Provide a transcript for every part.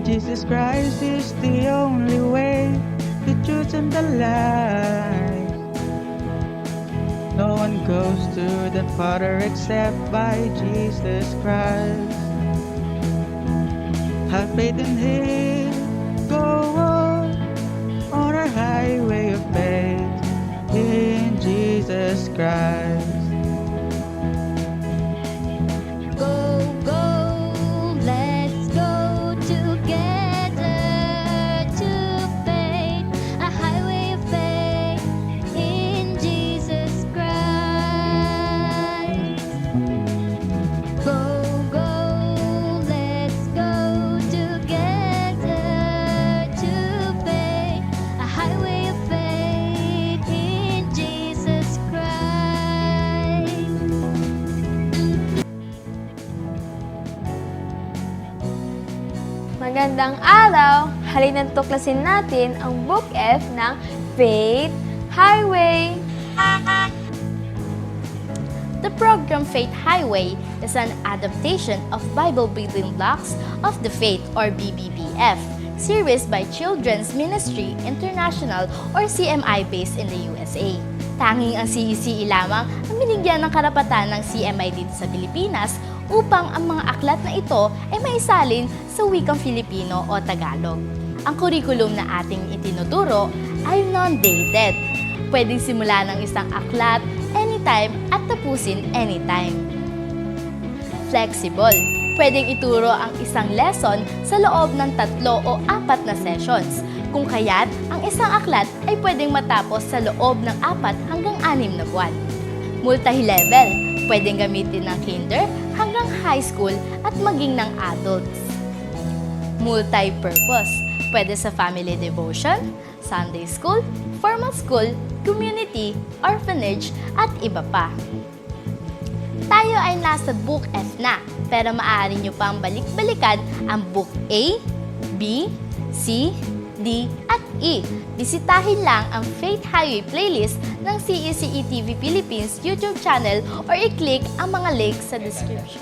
Jesus Christ is the only way, the truth and the life. No one goes to the Father except by Jesus Christ. Have faith in Him, go on our highway of faith in Jesus Christ. Go, go, let's go together to faith, a highway of faith in Jesus Christ. Go, go, let's go together to faith, a highway of faith in Jesus Christ. Magandang araw! Halina't tuklasin natin ang Book F ng Faith Highway. The program Faith Highway is an adaptation of Bible Building Blocks of the Faith or BBBF, series by Children's Ministry International or CMI based in the USA. Tanging ang CECE lamang ang binigyan ng karapatan ng CMI dito sa Pilipinas upang ang mga aklat na ito ay maisalin sa wikang Filipino o Tagalog. Ang curriculum na ating itinuturo ay non-dated. Pwedeng simula ng isang aklat anytime at tapusin anytime. Flexible. Pwedeng ituro ang isang lesson sa loob ng 3 o 4 na sessions. Kung kaya't, ang isang aklat ay pwedeng matapos sa loob ng 4 hanggang 6 na buwan. Multi-level. Pwedeng gamitin ng kinder hanggang high school at maging ng adults. Multi-purpose. Pwede sa family devotion, Sunday school, formal school, community, orphanage, at iba pa. Tayo ay nasa Book F na, pero maaari nyo pang balik-balikan ang Book A, B, C, D, at E. Bisitahin lang ang Faith Highway playlist ng CECE TV Philippines YouTube channel or i-click ang mga links sa description.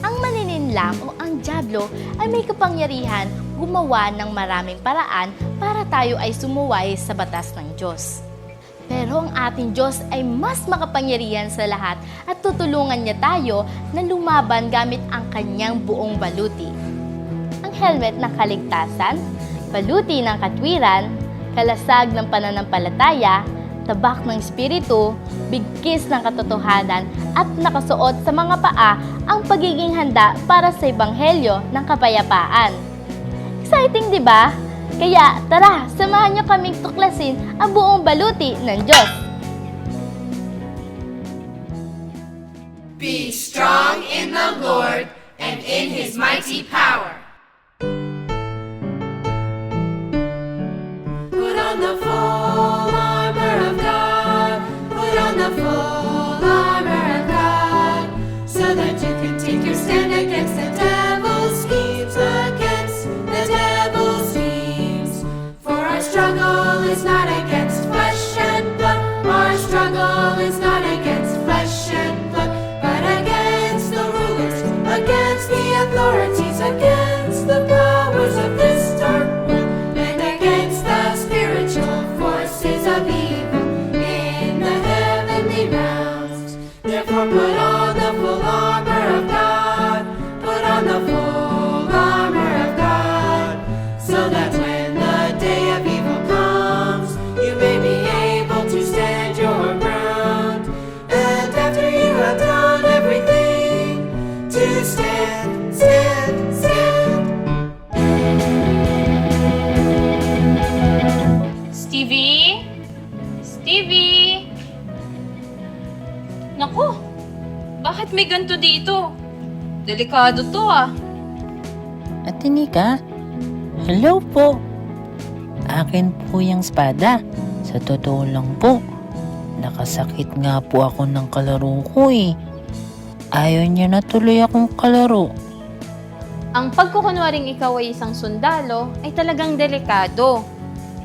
Ang manininlang o ang dyablo ay may kapangyarihan gumawa ng maraming paraan para tayo ay sumuway sa batas ng Diyos. Pero ang ating Diyos ay mas makapangyarihan sa lahat at tutulungan niya tayo na lumaban gamit ang kanyang buong baluti. Ang helmet ng kaligtasan, baluti ng katwiran, kalasag ng pananampalataya, tabak ng espiritu, bigkis ng katotohanan at nakasuot sa mga paa ang pagiging handa para sa ebanghelyo ng kapayapaan. Exciting, di ba? Kaya tara, samahan niyo kaming tuklasin ang buong baluti ng Diyos. Be strong in the Lord and in His mighty power. Put on the full armor of God. Put on the full armor of God, so that you can take your stand against the devil's schemes, against the devil's schemes. For our struggle is not against flesh and blood. Our struggle is not against flesh and blood, but against the rulers, against the authorities, against the powers of this dark world, and against the spiritual forces of evil in the heavenly realms. Therefore put on the full armor of God. Put on the full armor of God, so that when the day of evil comes, you may be able to stand your ground. And after you have done everything, to stand, stand, stand. Stevie? Stevie? Naku, bakit may ganito dito? Delikado to ah. Ate Nika, hello po. Akin po yung espada. Sa totoo lang po, nakasakit nga po ako ng kalaro ko eh. Ayaw niya na tuloy akong kalaro. Ang pagkukunwaring ikaw ay isang sundalo ay talagang delikado.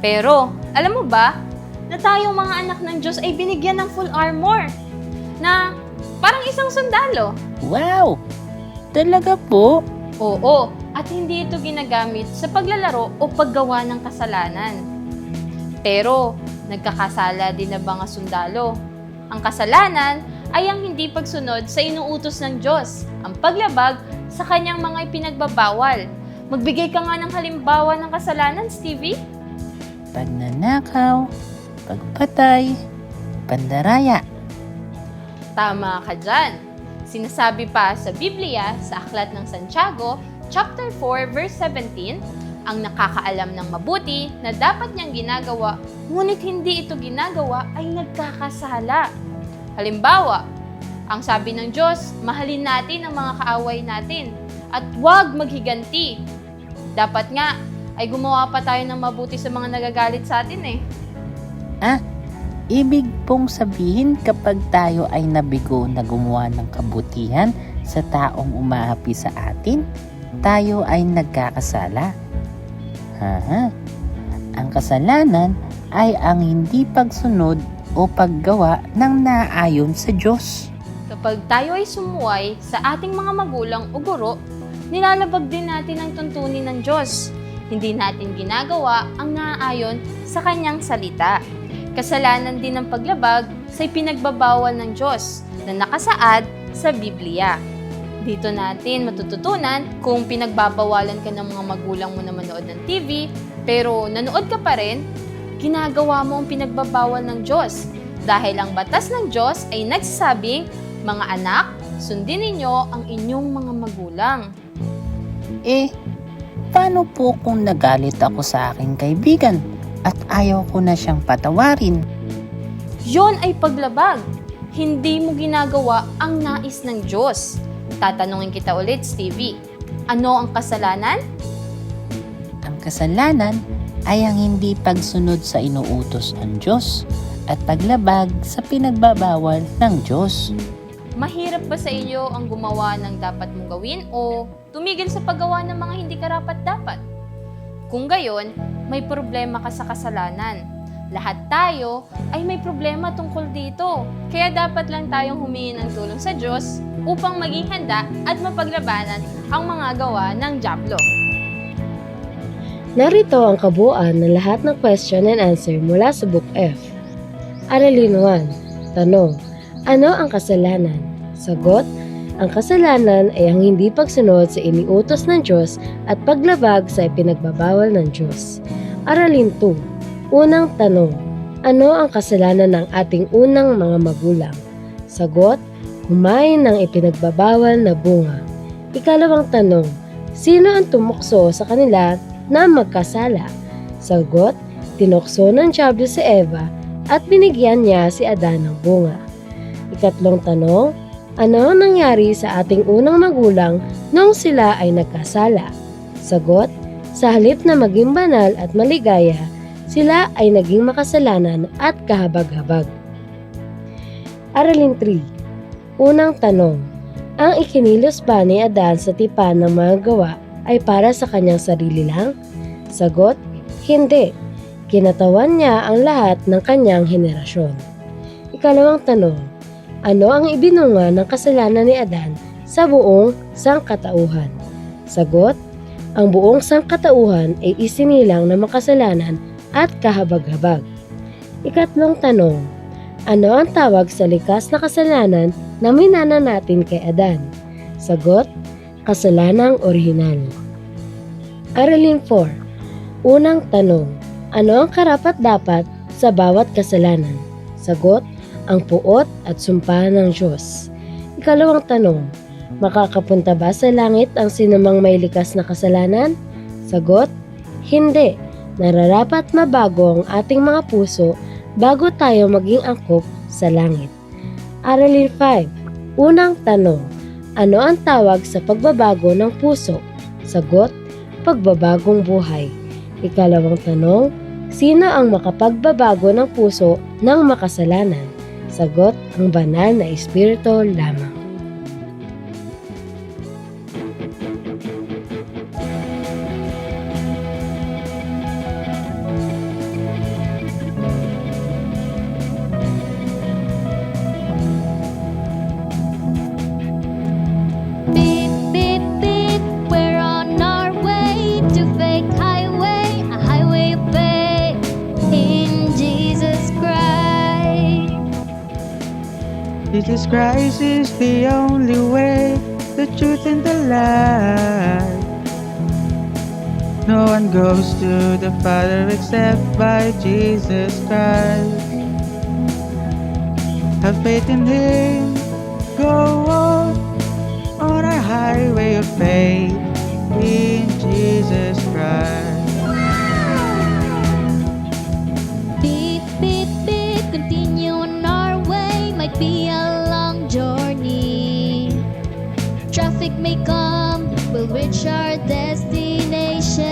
Pero, alam mo ba, na tayong mga anak ng Diyos ay binigyan ng full armor na parang isang sundalo. Wow! Talaga po? Oo, at hindi ito ginagamit sa paglalaro o paggawa ng kasalanan. Pero, nagkakasala din na mga sundalo. Ang kasalanan ay ang hindi pagsunod sa inuutos ng Diyos, ang paglabag sa kanyang mga ipinagbabawal. Magbigay ka nga ng halimbawa ng kasalanan, Stevie. Pagnanakaw, pagpatay, pandaraya. Tama ka dyan. Sinasabi pa sa Biblia, sa Aklat ng Santiago, chapter 4, verse 17, ang nakakaalam ng mabuti na dapat niyang ginagawa, ngunit hindi ito ginagawa ay nagkakasala. Halimbawa, ang sabi ng Diyos, mahalin natin ang mga kaaway natin at huwag maghiganti. Dapat nga ay gumawa pa tayo ng mabuti sa mga nagagalit sa atin eh. Ibig pong sabihin kapag tayo ay nabigo na gumawa ng kabutihan sa taong umaapi sa atin, tayo ay nagkakasala. Ang kasalanan ay ang hindi pagsunod o paggawa ng naayon sa Diyos. Kapag tayo ay sumuway sa ating mga magulang o guro, nilalabag din natin ang tuntunin ng Diyos. Hindi natin ginagawa ang naaayon sa kanyang salita. Kasalanan din ng paglabag sa ipinagbabawal ng Diyos na nakasaad sa Biblia. Dito natin matututunan kung pinagbabawalan ka ng mga magulang mo na manood ng TV, pero nanood ka pa rin, ginagawa mo ang pinagbabawal ng Diyos. Dahil ang batas ng Diyos ay nagsasabing, mga anak, sundin ninyo ang inyong mga magulang. Paano po kung nagalit ako sa aking kaibigan at ayaw ko na siyang patawarin? Yon ay paglabag. Hindi mo ginagawa ang nais ng Diyos. Tatanungin kita ulit, Stevie. Ano ang kasalanan? Ang kasalanan ay ang hindi pagsunod sa inuutos ng Diyos at paglabag sa pinagbabawal ng Diyos. Mahirap ba sa iyo ang gumawa ng dapat mong gawin o tumigil sa paggawa ng mga hindi karapat-dapat? Kung gayon, may problema ka sa kasalanan. Lahat tayo ay may problema tungkol dito. Kaya dapat lang tayong humingi ng tulong sa Diyos upang maging handa at mapaglabanan ang mga gawa ng dyablo. Narito ang kabuuan ng lahat ng question and answer mula sa Book F. Aralin 1. Tanong, ano ang kasalanan? Sagot, ang kasalanan ay ang hindi pagsunod sa iniutos ng Diyos at paglabag sa ipinagbabawal ng Diyos. Aralin 2. Unang tanong, ano ang kasalanan ng ating unang mga magulang? Sagot, kumain ng ipinagbabawal na bunga. Ikalawang tanong, sino ang tumukso sa kanila na magkasala? Sagot, tinukso ng dyablo si Eva at binigyan niya si Adan ng bunga. Ikatlong tanong, ano ang nangyari sa ating unang magulang nung sila ay nagkasala? Sagot, sa halip na maging banal at maligaya, sila ay naging makasalanan at kahabag-habag. Aralin 3. Unang tanong, ang ikinilos ba ni Adan sa tipan ng mga gawa ay para sa kanyang sarili lang? Sagot, hindi. Kinatawan niya ang lahat ng kanyang henerasyon. Ikalawang tanong, ano ang ibinunga ng kasalanan ni Adan sa buong sangkatauhan? Sagot, ang buong sangkatauhan ay isinilang ng makasalanan at kahabag-habag. Ikatlong tanong, ano ang tawag sa likas na kasalanan na minana natin kay Adan? Sagot, kasalanang orihinal. Aralin 4. Unang tanong, ano ang karapat-dapat sa bawat kasalanan? Sagot, ang puot at sumpa ng Diyos. Ikalawang tanong, makakapunta ba sa langit ang sinumang may likas na kasalanan? Sagot, hindi. Nararapat mabago ang ating mga puso bago tayo maging angkop sa langit. Aralin 5. Unang tanong, ano ang tawag sa pagbabago ng puso? Sagot, pagbabagong buhay. Ikalawang tanong, sino ang makapagbabago ng puso ng makasalanan? Sagot, ang banal na espiritu lamang. Beep, beep, beep, we're on our Jesus Christ is the only way, the truth and the life. No one goes to the Father except by Jesus Christ. Have faith in Him, go on our highway of faith in Jesus Christ. Beep, beep, beep, continue on our way. Might be a long journey. Traffic may come, we'll reach our destination.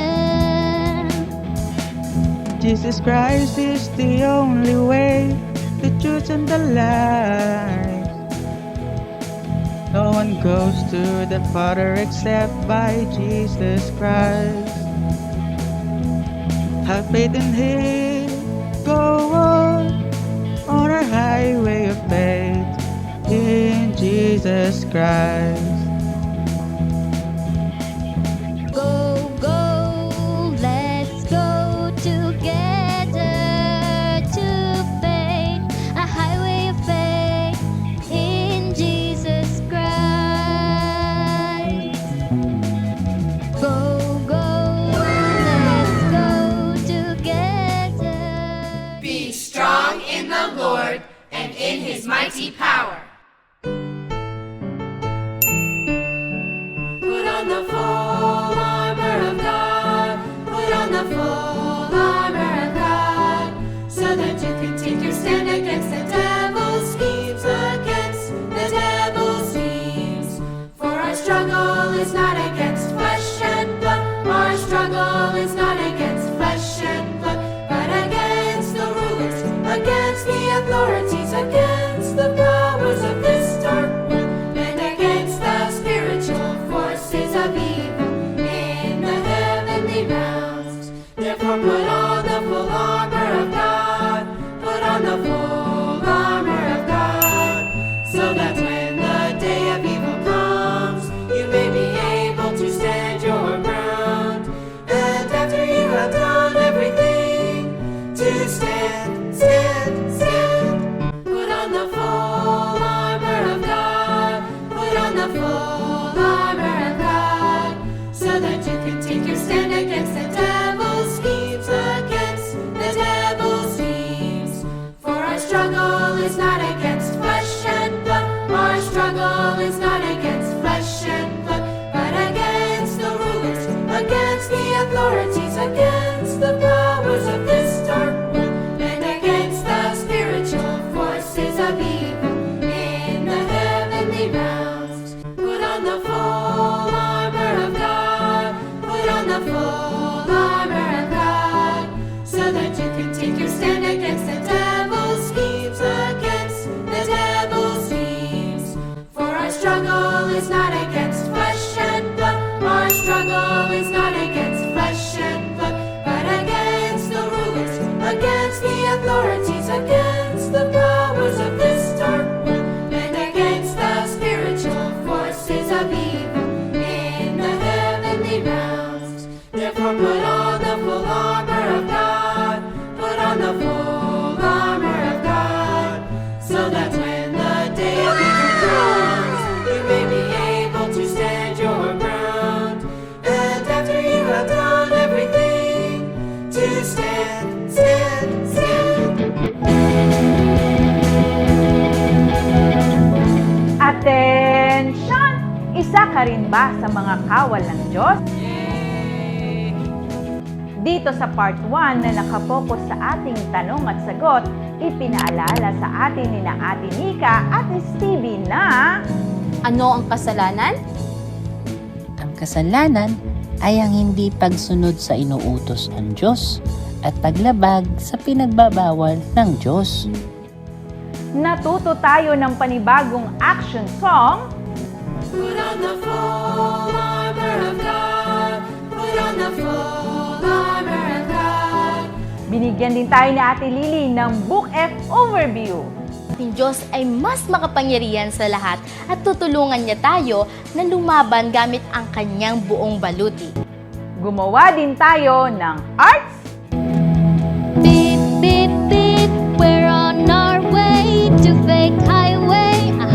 Jesus Christ is the only way, the truth and the life. No one goes to the Father except by Jesus Christ. Have faith in Him, go on our highway of faith in Jesus Christ. Go, go, let's go together to faith, a highway of faith in Jesus Christ. Go, go, let's go together. Be strong in the Lord and in His mighty power. Put on the full armor of God. Put on the full armor of God, so that you can take your stand against the devil's schemes, against the devil's schemes. For our struggle is not against flesh and blood. Our struggle is not against flesh and blood, but against the rulers, against the authorities, against the powers of this dark world, and against the spiritual forces of evil in the heavenly realms. Therefore put on the full armor of God. Put on the full armor of God, so that when the day of evil comes, you may be able to stand your ground. And after you have done everything, to stand, stand, stand. Put on the full armor of God. Put on the full armor of God, so that you can take your stand against the devil's schemes, against the devil's schemes. For our struggle is not against flesh and blood. Our struggle is not against flesh and blood, but against the rulers, against the authorities, against the powers of this dark world, and against the spiritual forces of evil in the heavenly realms. Put on the full armor of God. Put on the full armor of God, so that you can take your stand against the devil's schemes, against the devil's schemes. For our struggle is not against flesh and blood. Our struggle is not against flesh and blood, but against the rulers, against the authorities, against the powers of this dark world, and against the spiritual forces of evil in the heavenly realms. Therefore put on the full armor of God. Put on the full armor of God, so that when the day of evil comes, you may be able to stand your ground. And after you have done everything, to stand, stand, stand. Attention! Isa ka rin ba sa mga kawal ng Diyos? Dito sa part 1 na nakapokus sa ating tanong at sagot, ipinaalala sa atin ni na Ate Nika at ni Stevie na Ano ang kasalanan? Ang kasalanan ay ang hindi pagsunod sa inuutos ng Diyos at paglabag sa pinagbabawal ng Diyos. natuto tayo ng panibagong action song. Put on the full armor of God. Put on the full armor of God. Binigyan din tayo ni Ate Lily ng Book F Overview. Ating Diyos ay mas makapangyarihan sa lahat at tutulungan niya tayo na lumaban gamit ang kanyang buong baluti. Gumawa din tayo ng arts. Beep, beep, beep, we're on our way to fake highway, a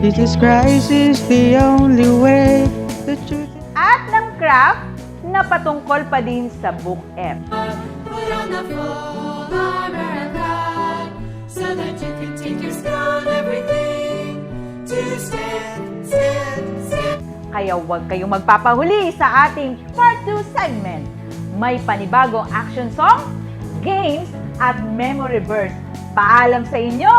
Jesus Christ is the only way, the truth. At ng craft na patungkol pa din sa Book F. Put on the full armor of God, so that you can take your stand on everything to stand, stand, stand. Kaya huwag kayong magpapahuli sa ating Part 2 segment. May panibagong action song, games, at memory verse. Paalam sa inyo!